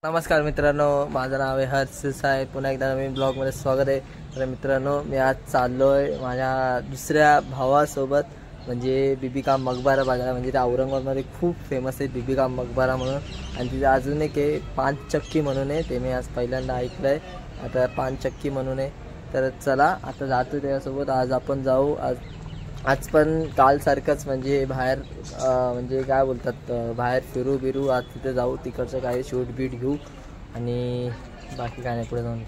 नमस्कार मित्रांनो, माझं नाव आहे हर्ष साहेब. पुन्हा एकदा नवीन ब्लॉगमध्ये स्वागत आहे. तर मित्रांनो, मी आज चाललो आहे माझ्या दुसऱ्या भावासोबत, म्हणजे बीबी का मकबरा बघायला. म्हणजे ते औरंगाबादमध्ये खूप फेमस आहे बीबी का मकबरा म्हणून. आणि तिथे अजून एक आहे पानचक्की म्हणून आहे, ते मी आज पहिल्यांदा ऐकलं आहे. आता पानचक्की म्हणून आहे. तर चला आता जातो त्याच्यासोबत. आज आपण जाऊ. आज पण कालसारखंच म्हणजे बाहेर म्हणजे काय बोलतात, बाहेर फिरू आज तिथे जाऊ, तिकडचं काही शूट बीट घेऊ आणि बाकी काय नाही, पुढे जाऊन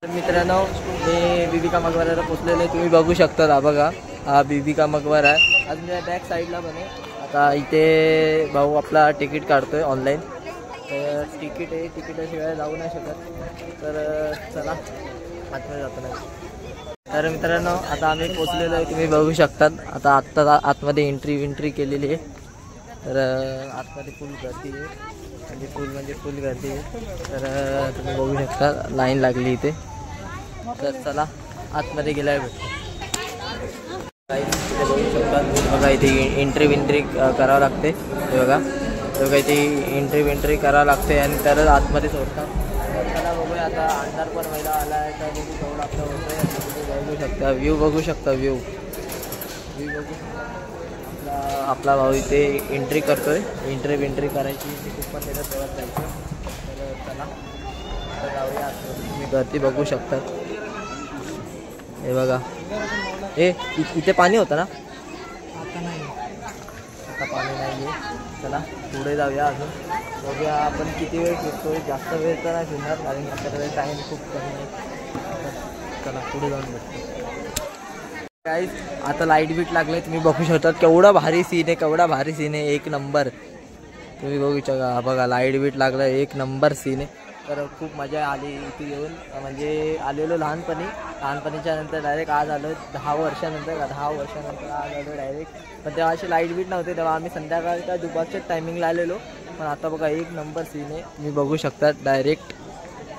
मित्रांनो, मी बीबी का मकबराला पोचलेलो आहे. तुम्ही बघू शकता. हा बघा, हा बीबी का मकबरा आहे. अजून त्या बॅक साईडला पण आहे. आता इथे भाऊ आपला तिकीट काढतोय ऑनलाईन. तर तिकीट आहे, तिकिटाशिवाय जाऊ नाही शकत. तर चला आतमध्ये जातो नाही. तर मित्रांनो, आता आम्ही पोचलेलो आहे, तुम्ही बघू शकतात. आता आतमध्ये एंट्री केलेली आहे. तर आतमध्ये फुल गर्दी आहे, म्हणजे फुल गर्दी आहे. तर तुम्ही बघू शकता, लाईन लागली इथे. तर चला आतमध्ये गेल्यावर भेटतो. इथे बघू शकता. बघा इथे एंट्री करावं लागते. हे बघा, बघा इथे एंट्री करावं लागते आणि तरच आतमध्ये सोडतात. तर चला बघूया. आता अंधार पण व्हायला आला आहे, तर बघू तेवढं आपलं होतं आहे. बघू शकता, व्ह्यू बघू शकता. व्ह्यू बघू शकता. आपला भाऊ इथे एंट्री करतोय. एंट्री करायची, खूप पण त्याच्यात तेव्हा जायचं. तर चला आता जाऊया. तुम्ही गर्दी बघू शकता. हे बघा, इथे पाणी होतं ना, आता नाही, आता पाणी नाही आहे. चला पुढे जाऊया. अजून बघूया आपण किती वेळ फिरतोय. जास्त वेळ तर नाही फिरणार, कारण आपल्याकडे टाईम खूप कमी आहे. चला पुढे जाऊन भेटतो. गाईस, आता लाईट बीट लागले, तुम्ही बघू शकता. केवढा भारी सीन आहे, एक नंबर. तुम्ही बघू शकता. बघा, लाईट बीट लागलं, एक नंबर सीन आहे. तर खूप मजा आली इथे येऊन. म्हणजे आलेलो लहानपणीच्या नंतर डायरेक्ट आज आलो. 10 वर्षानंतर आज आलो डायरेक्ट. पण तेव्हा अशी लाईट बीट नव्हते, तेव्हा आम्ही संध्याकाळच्या दुपारच्याच टायमिंगला आलेलो. पण आता बघा, एक नंबर सीन आहे. तुम्ही बघू शकता. डायरेक्ट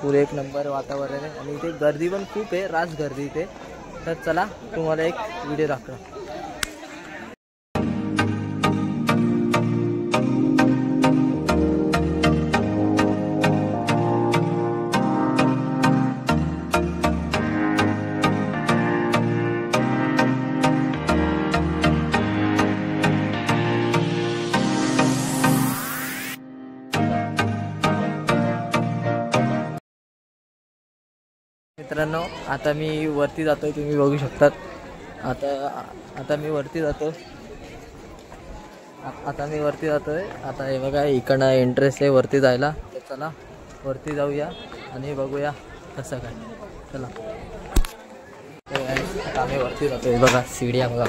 पुरे एक नंबर वातावरण आहे. आणि इथे गर्दी पण खूप आहे, रास गर्दी इथे. तर चला तुम्हाला एक व्हिडिओ दाखवा. मित्रांनो आता मी वरती जातोय, तुम्ही बघू शकतात. आता मी वरती जातो. आता हे बघा इकडनं एंट्रेस आहे वरती जायला. तर चला वरती जाऊया आणि बघूया कसं काय. चला आता आम्ही वरती जातोय. बघा सीड्या बघा,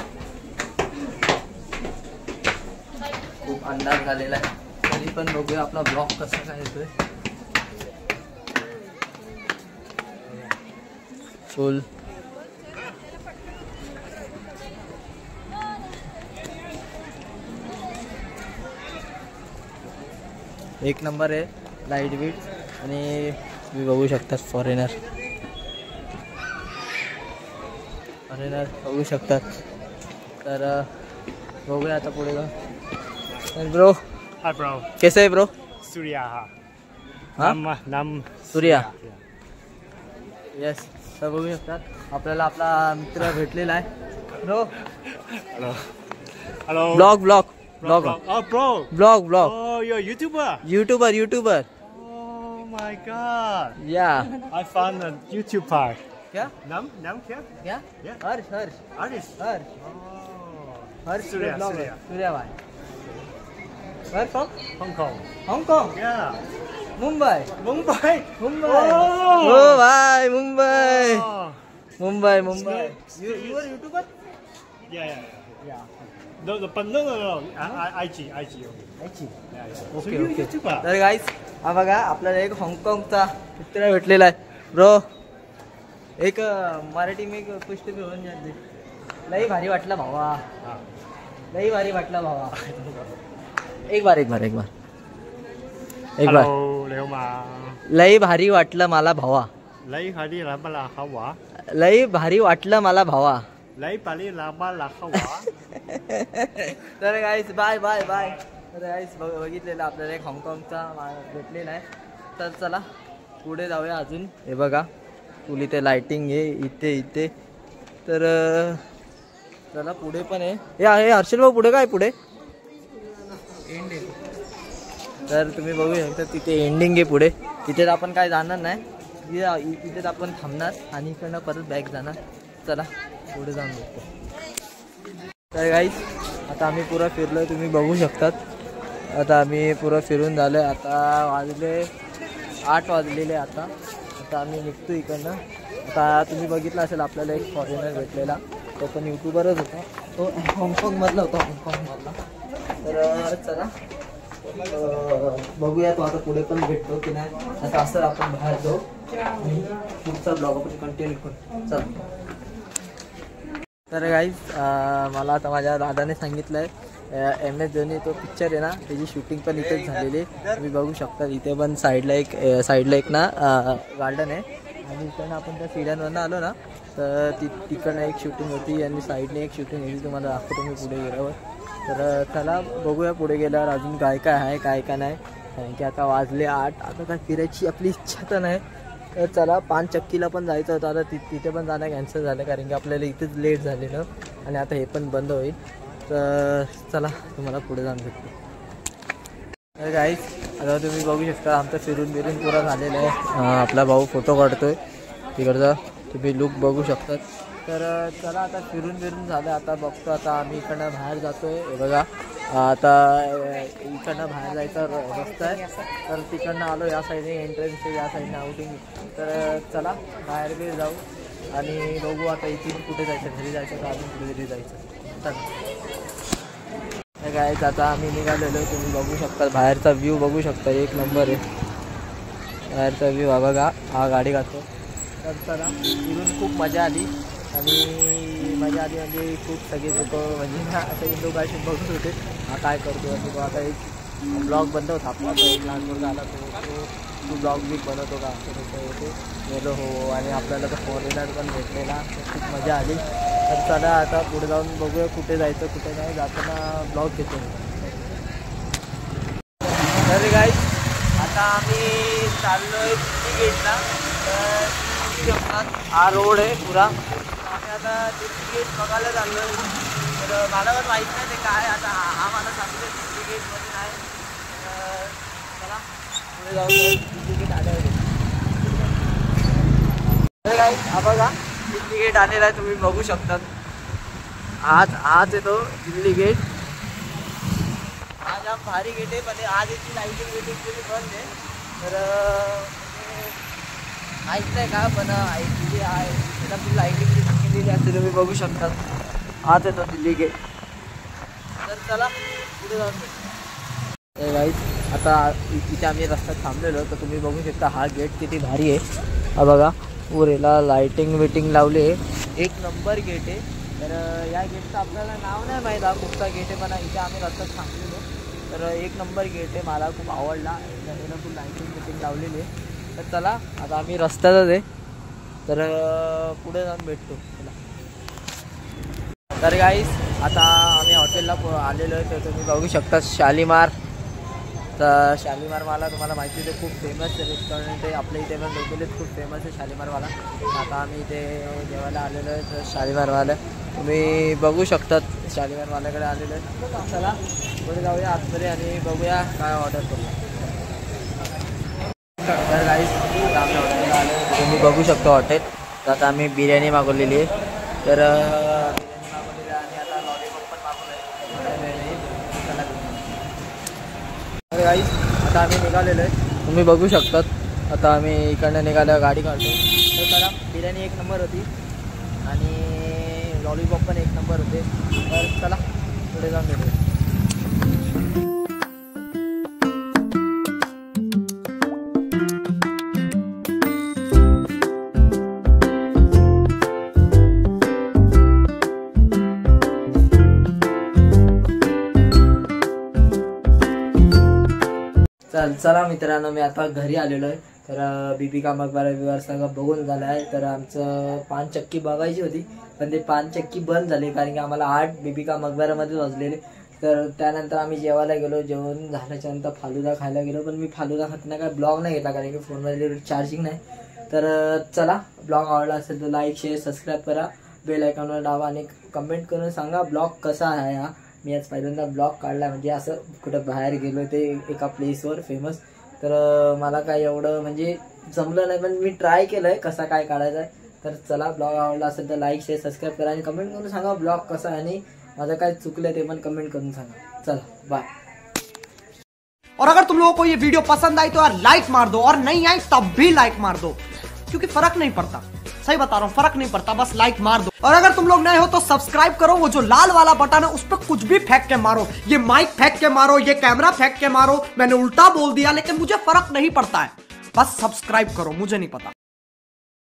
खूप अंदाज झालेला आहे. तरी पण बघूया आपला ब्लॉग कसा काय येतोय. फुल एक नंबर आहे लाईट बीट. आणि तुम्ही बघू शकतात फॉरेनर बघू शकतात. तर बघूया आता पुढे का. ब्रो हाय ब्रो, कैसे आहे ब्रो? सूर्या. हा नाम सूर्या. येस. तर बघू शकतात आपल्याला आपला मित्र भेटलेला आहे. Bro hello hello. Blog bro. Blog you're a YouTuber. YouTuber. Oh my god. या I found a YouTube part. क्या Nam क्या? क्या Yeah. Harsh Artist. Oh. Harsh Surya. Surya भाई. Where from? Hong Kong. Hong Kong. Yeah. Mumbai. Oh. ओ भाई Mumbai. Oh. Mumbai. You are YouTuber? Yeah. Yeah. No. IG. Okay. YouTuber. तर गाईस हा बघा आपल्याला एक हाँगकाँगचा मित्र भेटलेला आहे. ब्रो एक मराठी में एक पुष्ट भी होऊन जाते. लई भारी वाटला भावा. लई भारी वाटला भावा. एक बार Hello, Liu Ma. लई भारी वाटलं मला भावा. Lấy Paris là ba la hवा. लई भारी वाटलं मला भावा. Lấy Paris là ba la hवा. तर गाईस बाय. तर गाईस बघितलेलं आपल्याला एक हाँगकाँगचा भेटलेला आहे. तर चला पुढे जाऊया अजून. हे बघा फुल इथे लाइटिंग आहे इथे. तर चला पुढे पण आहे. हे हर्षल भाऊ पुढे काय पुढे एंडिंग. तर तुम्ही बघू शकता तिथे एंडिंग आहे पुढे. तिथे आपण काय जाणार नाही. इथेच आपण थांबणार आणि इकडनं परत बॅक जाणार. चला पुढे जाऊन बघतो. तर गाईस आता आम्ही पुरा फिरलो, तुम्ही बघू शकतात. आता आम्ही पुरं फिरून झालं. आता वाजले 8 वाजलेले. आता आम्ही निघतो इकडनं. आता तुम्ही बघितलं असेल आपल्याला एक फॉरेनर भेटलेला. तो पण यूट्यूबरच होता. तो हाँगकाँगमधला होता. तर चला बघूया तो आता पुढे पण भेटतो की नाही. आता असं आपण बाहेर जाऊ आणि पुढचा ब्लॉग आपण कंटिन्यू करू. चला. तर गाईज मला आता माझ्या दादाने सांगितलं आहे MS धोनी तो पिक्चर आहे ना त्याची शूटिंग पण इथेच झालेली. तुम्ही बघू शकता इथे पण साईडला एक ना गार्डन आहे. आणि इकडनं आपण त्या सीड्यांवरनं आलो ना तर तिकडनं एक शूटिंग होती आणि साईडने एक शूटिंग होती. तुम्हाला दाखवतो मी पुढे गेल्यावर. तर चला बघूया पुढे गेल्यावर अजून काय आहे काय नाही. कारण की आता वाजले 8. आता काय फिरायची आपली इच्छा तर नाही. तर चला 5 चक्कीला पण जायचं होतं. आता तिथे पण जाणं कॅन्सल झालं कारण की आपल्याला इथेच लेट झालेलं आणि आता हे पण बंद होईल. तर चला तुम्हाला पुढे जाऊन भेटतो. तर गाईस आता तुम्ही बघू शकता आमचं फिरून पुरा झालेलं आहे. आपला भाऊ फोटो काढतोय तिकडचा. तुम्ही लुक बघू शकतात. तर चला आता फिरून झालं. आता बघतो आता आम्ही इकडनं बाहेर जातोय. हे बघा आता इकडनं बाहेर जायचा रस्ता आहे. तर तिकडनं आलो या साईडने एंट्रन्स या साईडने आउटिंग. तर चला बाहेर बी जाऊ आणि बघू आता इथून कुठे जायचं. घरी जायचं का अजून कुठेतरी जायचं. चला काय आता आम्ही निघालेलो. तुम्ही बघू शकता बाहेरचा व्ह्यू बघू शकता. एक नंबर आहे बाहेरचा व्ह्यू. हा बघा हा गाडी घालतो. तर चला फिरून खूप मजा आली. आणि मजा आली म्हणजे खूप सगळे लोक म्हणजे ना आता एक लोक असे बघत होते हा काय करतो. आणि तो आता एक ब्लॉग बंद होता आपला. तो एक लहान मुलगा आला तो ब्लॉग बी बनवतो का असं तसं होते गेलो हो. आणि आपल्याला तर फॉरेनर पण भेटलेला. खूप मजा आली. तर चला आता पुढे जाऊन बघूया कुठे जायचं कुठे नाही. जाताना ब्लॉग घेतो. तर गाईस आता आम्ही चाललो आहे गेटला. तर हा रोड आहे पुरा. आम्ही आता गेट बघायला चाललो आहे. तर मला पण माहीत नाही ते काय. आता हा मला सांगतो गेटमध्ये आहे. चला पुढे जाऊन गेट आल्यावर. तर काय हा बघा दिल्ली गेट आलेला आहे, तुम्ही बघू शकता. हाच येतो दिल्ली गेट. आज भारी गेट आहे, पण आज याची लाईटिंग वेटिंग बंद आहे. तर माहीत नाही का, पण दिल्ली आहे त्याला लाईटिंग केलेली असते, तुम्ही बघू शकता. हाच येतो दिल्ली गेट. तर चला पुढे जाऊन भेटू. गाईस आता इथे आम्ही रस्त्यात थांबलेलो, तर तुम्ही बघू शकता हा गेट किती भारी आहे. हा बघा पुरेला लाईटिंग वेटिंग लावली आहे, एक नंबर गेट आहे. तर या गेटचं आपल्याला नाव नाही माहीत हा कुठचा गेट आहे, पण इथे आम्ही रस्त्यात थांबलेलो. तर एक नंबर गेट आहे, मला खूप आवडला. त्याला खूप लाईटिंग वेटिंग लावलेली आहे. तर चला आता आम्ही रस्त्यातच आहे, तर पुढे जाऊन भेटतो. चला. तर गाईस आता आम्ही हॉटेलला आलेलो आहे, तर तुम्ही बघू शकता शालीमार. तर शालीमारवाला तुम्हाला माहिती आहे खूप फेमस रेस्टॉरंट आहे आपल्या इथे, पण लोकलीत खूप फेमस आहे शालीमारवाला. आता आम्ही इथे जेवायला आलेलो आहे, तर शालीमारवाला तुम्ही बघू शकतात शालीमारवाल्याकडे आलेलो आहे. चला पुढे जाऊया आतमध्ये आणि बघूया काय ऑर्डर करूया. तर गाईस आता आम्ही हॉटेलला आलो, तुम्ही बघू शकता हॉटेल. तर आता आम्ही बिर्याणी मागवलेली आहे, तर बिर्याणी मागवलेली आहे आणि आता लॉलीपॉप पण मागवलं आहे. तर गाईस आता आम्ही निघालेलो आहे, तुम्ही बघू शकतात. आता आम्ही इकडनं निघालो, गाडी काढतो. तर चला बिर्याणी एक नंबर होती आणि लॉलीपॉप पण एक नंबर होते. तर चला पुढे जाऊन भेटू. चला मित्रांनो, मी आता घरी आलेलो आहे. तर बीबी का मकबरा विवार सगळं बघून झालं आहे. तर आमचं 5 चक्की बघायची होती, पण ते 5 चक्की बंद झाली, कारण की आम्हाला 8 बीबी का मकबरामध्ये वाजलेले. तर त्यानंतर आम्ही जेवायला गेलो, जेवण झाल्याच्या नंतर फालुदा खायला गेलो. पण मी फालुदा खाताना काय ब्लॉग नाही घेतला, कारण की फोनमध्ये चार्जिंग नाही. तर चला ब्लॉग आवडला असेल तर लाईक शेअर सबस्क्राईब करा, बेल आयकॉनवर दाबा आणि कमेंट करून सांगा ब्लॉग कसा आहे हा. मी आज पहिल्यांदा ब्लॉग काढला, म्हणजे असं कुठं बाहेर गेलो ते एका प्लेसवर फेमस. तर मला काय एवढं म्हणजे जमलं नाही, पण मी ट्राय केलं आहे कसा काय काढायचा आहे. तर चला ब्लॉग आवडला असेल तर लाईक शेअर सबस्क्राईब करा आणि कमेंट करून सांगा ब्लॉग कसा आहे आणि माझं काय चुकलं ते पण कमेंट करून सांगा. चला बाय. और अगर तुम लोगों को ये वीडियो पसंद आई तो यार लाइक मार दो, और नहीं आई तब भी लाइक मार दो, क्योंकि फर्क नहीं पड़ता. सही बता रहा हूँ, फर्क नहीं पड़ता, बस लाइक मार दो. और अगर तुम लोग नए हो तो सब्सक्राइब करो, वो जो लाल वाला बटन है उस पर कुछ भी फेंक के मारो, ये माइक फेंक के मारो, ये कैमरा फेंक के मारो. मैंने उल्टा बोल दिया लेकिन मुझे फर्क नहीं पड़ता है, बस सब्सक्राइब करो, मुझे नहीं पता.